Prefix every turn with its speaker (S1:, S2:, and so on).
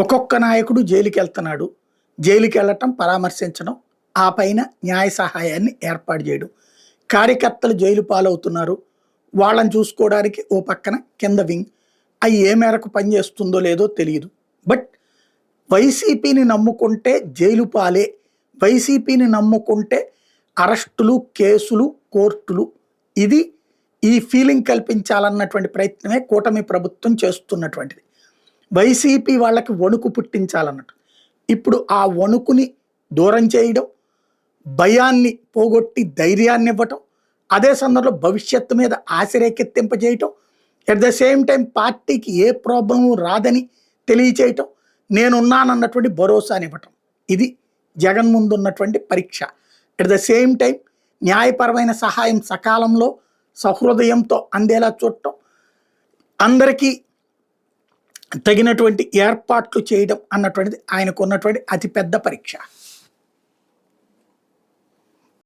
S1: ఒక్కొక్క నాయకుడు జైలుకి వెళ్తున్నాడు. జైలుకి వెళ్ళటం, పరామర్శించడం, ఆ పైన న్యాయ సహాయాన్ని ఏర్పాటు చేయడం. కార్యకర్తలు జైలు పాలవుతున్నారు. వాళ్ళని చూసుకోవడానికి ఓ పక్కన కింద వింగ్. అవి ఏ మేరకు పనిచేస్తుందో లేదో తెలియదు. బట్ వైసీపీని నమ్ముకుంటే జైలు పాలే, వైసీపీని నమ్ముకుంటే అరెస్టులు, కేసులు, కోర్టులు. ఇది ఈ ఫీలింగ్ కల్పించాలన్నటువంటి ప్రయత్నమే కూటమి ప్రభుత్వం చేస్తున్నటువంటిది. వైసీపీ వాళ్ళకి వణుకు పుట్టించాలన్నట్టు. ఇప్పుడు ఆ వణుకుని దూరం చేయడం, భయాన్ని పోగొట్టి ధైర్యాన్ని ఇవ్వటం, అదే సందర్భంలో భవిష్యత్తు మీద ఆశ రేకెత్తింపజేయటం, ఎట్ ద సేమ్ టైం పార్టీకి ఏ ప్రాబ్లము రాదని తెలియచేయటం, నేనున్నానన్నటువంటి భరోసానివ్వటం. ఇది జగన్ ముందున్నటువంటి పరీక్ష. ఎట్ ద సేమ్ టైం న్యాయపరమైన సహాయం సకాలంలో సహృదయంతో అందేలా చూడటం, అందరికీ తగినటువంటి ఏర్పాట్లు చేయడం అన్నటువంటిది ఆయనకు ఉన్నటువంటి అతిపెద్ద పరీక్ష.